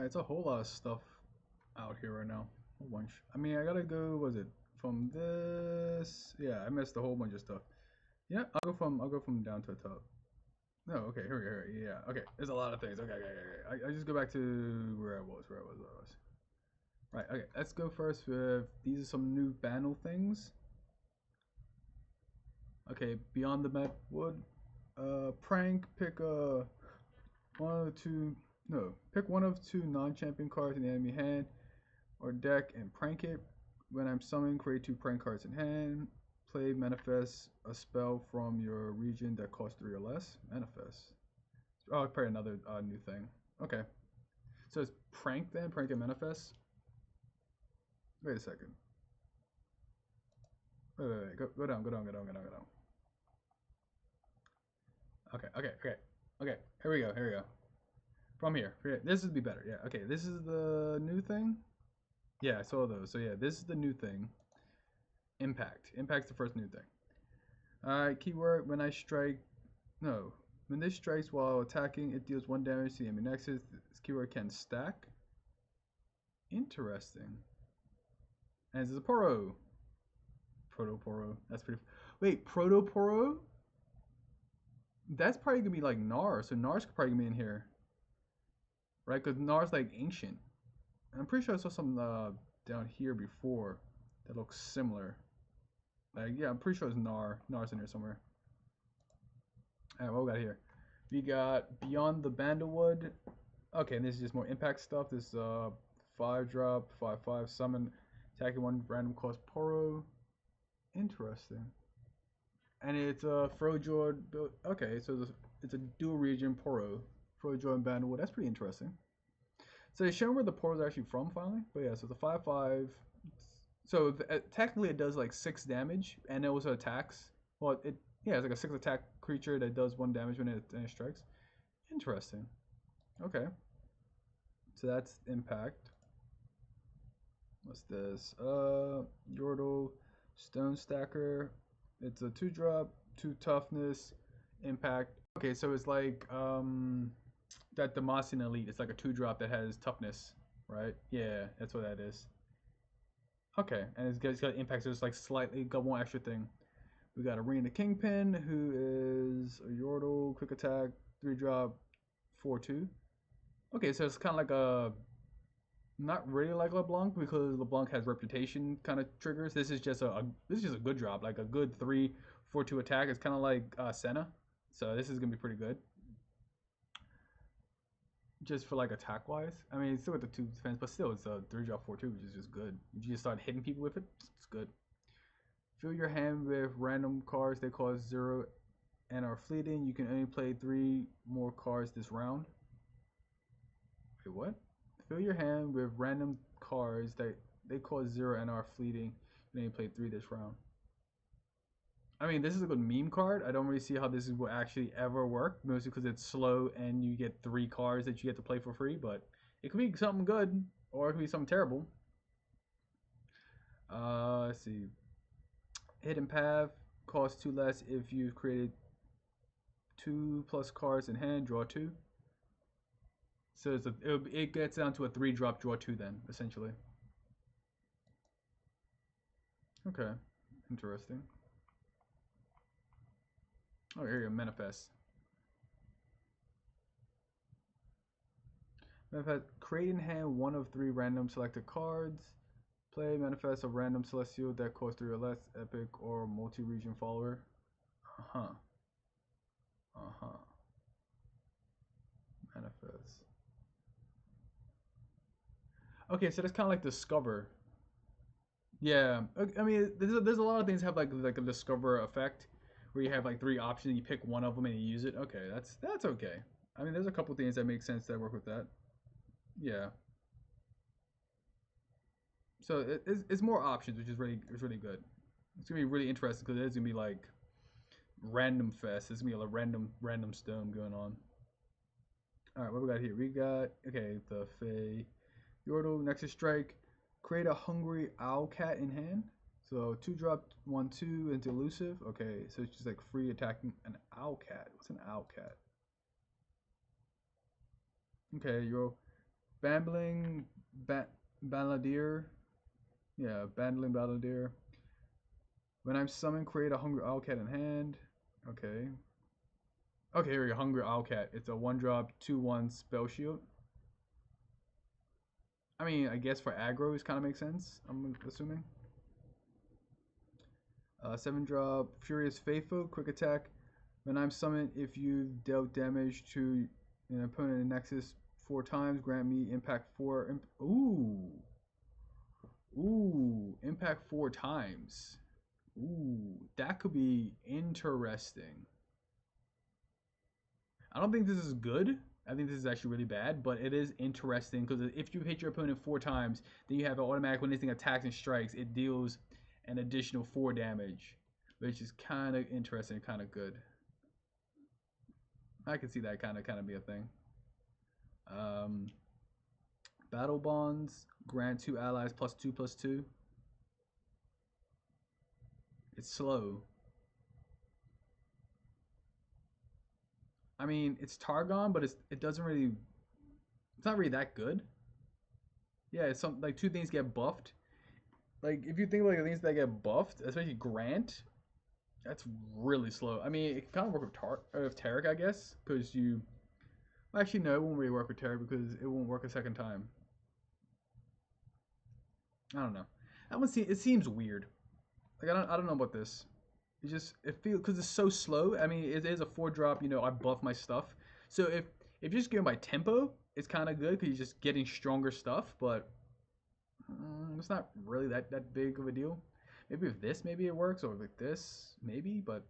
It's a whole lot of stuff out here right now. A whole bunch. I mean, I gotta go. Was it from this? Yeah, I missed a whole bunch of stuff. Yeah, I'll go from down to the top. No, okay, here we go. Yeah, okay. There's a lot of things. Okay. I just go back to where I was. Right. Okay. Let's go first with these are some new Bandle things. Okay, beyond the map wood. Prank. Pick one of two. No, pick one of two non-champion cards in the enemy hand or deck and prank it. When I'm summoning, create two prank cards in hand. Play manifest a spell from your region that costs 3 or less. Manifest. Oh, probably another new thing. Okay. So it's prank then? Prank and manifest? Wait a second. Wait. Go down. Okay. Here we go. From here. This would be better. Yeah. Okay. This is the new thing. Yeah, I saw those. So yeah, this is the new thing. Impact. Impact's the first new thing. Alright, keyword when I strike. No. When this strikes while attacking, it deals 1 damage to the enemy nexus. This keyword can stack. Interesting. And this is a Poro. Proto-Poro. That's pretty. Wait, Proto-Poro? That's probably gonna be like Nar. So Nar's probably gonna be in here. Right? Because Nar's like ancient. And I'm pretty sure I saw some down here before that looks similar. Like, yeah, I'm pretty sure it's Nar. Nar's in here somewhere. Alright, what we got here? We got Beyond the Bandlewood. Okay, and this is just more impact stuff. This 5-drop, 5/5 summon, attacking 1 random cost Poro. Interesting. And it's a Frojord build. Okay, so it's a dual region Poro. Frojord and Bandlewood. That's pretty interesting. So they show where the Poro is actually from finally. But yeah, so it's a 5/5. So technically it does like 6 damage, and it also attacks. Well, yeah, it's like a 6 attack creature that does 1 damage when it strikes. Interesting. Okay. So that's impact. What's this? Yordle, Stone Stacker. It's a 2-drop, 2 toughness, impact. Okay, so it's like that Demacian Elite. It's like a 2-drop that has toughness, right? Yeah, that's what that is. Okay, and it's got impact, so it's like slightly got 1 extra thing. We got Arena Kingpin, who is a Yordle, quick attack, 3-drop, 4/2. Okay, so it's kind of like a, not really like LeBlanc because LeBlanc has reputation kind of triggers. This is just a good drop, like a good 3/4/2 attack. It's kind of like Senna, so this is gonna be pretty good. Just for like attack wise, I mean, it's still with the 2 defense, but still it's a 3-drop 4/2, which is just good. If you just start hitting people with it, it's good. Fill your hand with random cards that cost 0 and are fleeting. You can only play 3 more cards this round. Wait, what? Fill your hand with random cards that they cost 0 and are fleeting. You can only play 3 this round. I mean, this is a good meme card. I don't really see how this will actually ever work, mostly because it's slow and you get 3 cards that you get to play for free, but it could be something good, or it could be something terrible. Let's see. Hidden Path costs 2 less if you've created 2+ cards in hand, draw 2. So it gets down to a 3-drop, draw 2 then, essentially. Okay, interesting. Oh, here you go, Manifest. Manifest, create in hand 1 of 3 random selected cards. Play Manifest a random celestial that costs 3 or less, epic or multi-region follower. Manifest. Okay, so that's kind of like Discover. Yeah, I mean, there's a lot of things that have like a Discover effect, where you have like 3 options, you pick one of them and you use it. Okay, that's okay. I mean, there's a couple things that make sense that work with that. Yeah. So it's more options, which is really good. It's gonna be really interesting because it's gonna be like random fest. It's gonna be a random stone going on. All right, what we got here? We got the Fey Yordle Nexus Strike. Create a hungry owl cat in hand. So 2-drop 1/2 into elusive. Okay, so it's just like free attacking an owl cat. What's an owl cat? Okay, Bambling Balladeer. Yeah, Bandling Balladeer. When I'm summoned, create a Hungry Owlcat in hand. Okay. Okay, here we go. Hungry Owlcat. It's a 1-drop, 2/1 spell shield. I mean, I guess for aggro, it kind of makes sense, I'm assuming. 7-drop, Furious Faithful, quick attack. When I'm summoned, if you've dealt damage to an opponent in Nexus 4 times, grant me impact 4. Ooh. Ooh, impact 4 times. Ooh, that could be interesting. I don't think this is good. I think this is actually really bad, but it is interesting because if you hit your opponent 4 times, then you have an automatic when this thing attacks and strikes, it deals an additional 4 damage, which is kind of interesting, kind of good. I can see that kind of be a thing. Battle bonds grant 2 allies +2/+2. It's slow. I mean, it's Targon, but it doesn't really. It's not really that good. Yeah, it's some like 2 things get buffed. Like if you think like the things that get buffed, especially Grant, that's really slow. I mean, it can kind of work with Tarek, I guess, because you. Actually, no, it won't really work with Tarek because it won't work a second time. I don't know. That one it seems weird. Like I don't know about this. It feels because it's so slow. I mean, it is a 4-drop. You know, I buff my stuff. So if you just go by tempo, it's kind of good because you're just getting stronger stuff. But it's not really that big of a deal. Maybe with this, maybe it works, or with this, maybe, but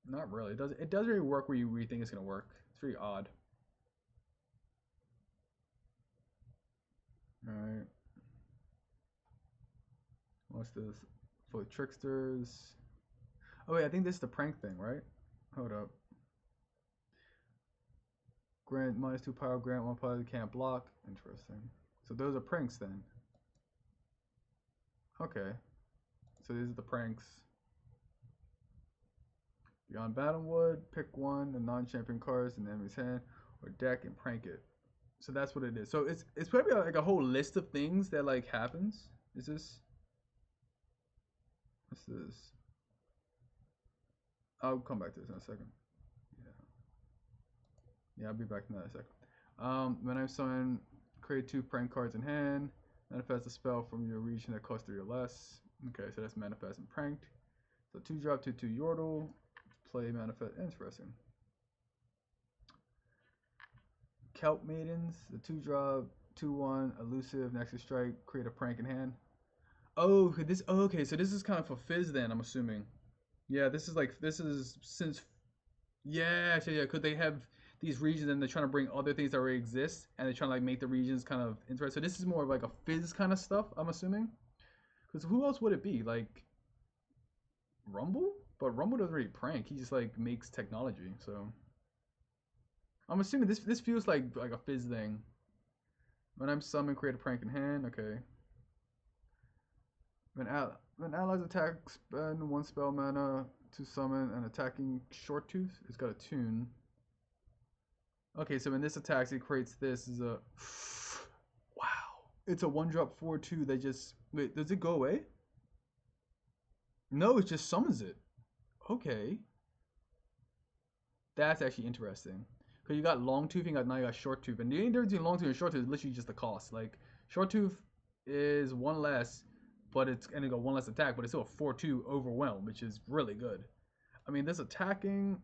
not really. It doesn't really work where you think it's gonna work. It's very odd. All right. What's this? For tricksters. Oh wait, I think this is the prank thing, right? Hold up. Grant -2 power. Grant 1 power. Can't block. Interesting. So those are pranks then. Okay. So these are the pranks. Beyond Battlewood, pick one, the non-champion cards in the enemy's hand or deck and prank it. So that's what it is. So it's probably like a whole list of things that like happens. Is this? What's this? I'll come back to this in a second. Yeah, I'll be back in that in a second. When I'm summoned, create 2 prank cards in hand. Manifest a spell from your region that costs 3 or less. Okay, so that's manifest and pranked. So 2-drop 2/2 Yordle. Play manifest. Interesting. Kelp Maidens. The 2-drop 2/1 elusive Nexus Strike. Create a prank in hand. Oh, this. Oh, okay, so this is kind of for Fizz then. I'm assuming. Yeah, this is since. Yeah, so yeah, could they have these regions and they're trying to bring other things that already exist and they're trying to like make the regions kind of interesting. So this is more of like a Fizz kind of stuff. I'm assuming. Because who else would it be? Like Rumble? But Rumble doesn't really prank. He just like makes technology. So I'm assuming this feels like a Fizz thing. When I'm summoned, create a prank in hand. Okay. When allies attack, spend 1 spell mana to summon an attacking Short Tooth. It's got a tune. Okay, so when this attacks, it creates this as a. Wow. It's a 1-drop 4/2 that just. Wait, does it go away? No, it just summons it. Okay. That's actually interesting. Because you got Long Tooth and now you got Short Tooth. And the only difference between Long Tooth and Short Tooth is literally just the cost. Like, Short Tooth is 1 less, but it's going to go 1 less attack, but it's still a 4/2 Overwhelm, which is really good. I mean, this attacking.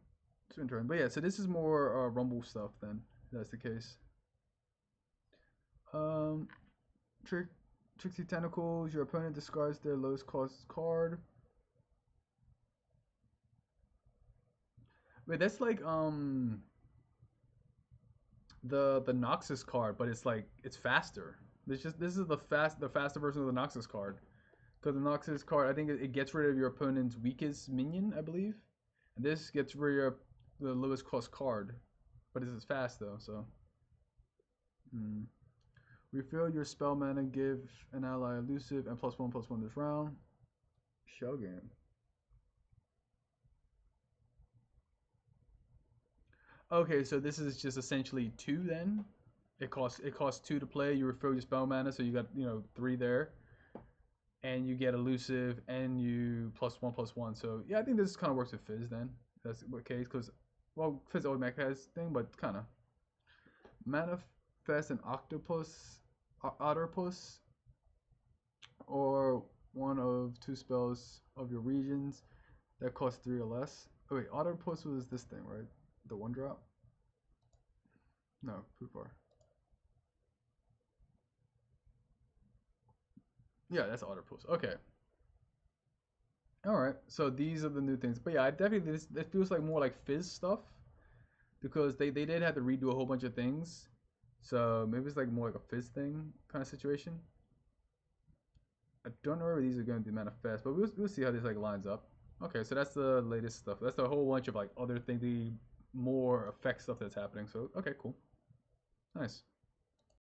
It's interesting. But yeah, so this is more Rumble stuff then. If that's the case. Tricksy Tentacles. Your opponent discards their lowest cost card. Wait, that's like the Noxus card, but it's like it's faster. This is the faster version of the Noxus card. Because the Noxus card, I think it gets rid of your opponent's weakest minion, I believe. And this gets rid of the lowest cost card. But this is fast though, so. Refill your spell mana, give an ally elusive and +1/+1 this round. Shell game. Okay, so this is just essentially 2 then? It costs 2 to play. You refill your spell mana, so you got 3 there, and you get elusive, and you +1/+1. So yeah, I think this kind of works with Fizz then. That's the case because Fizz automatic has thing, but kind of Manifest an Octopus, Otterpus, or one of 2 spells of your regions that cost 3 or less. Oh wait, Otterpus was this thing, right? The 1-drop? No, Poopar. Yeah, that's Otterpus. Okay. Alright, so these are the new things. But yeah, I definitely, this feels like more like Fizz stuff. Because they did have to redo a whole bunch of things. So maybe it's like more like a Fizz thing kind of situation. I don't know if these are going to be manifest, but we'll see how this like lines up. Okay, so that's the latest stuff. That's the whole bunch of like other thing, the more effect stuff that's happening. So okay, cool, nice.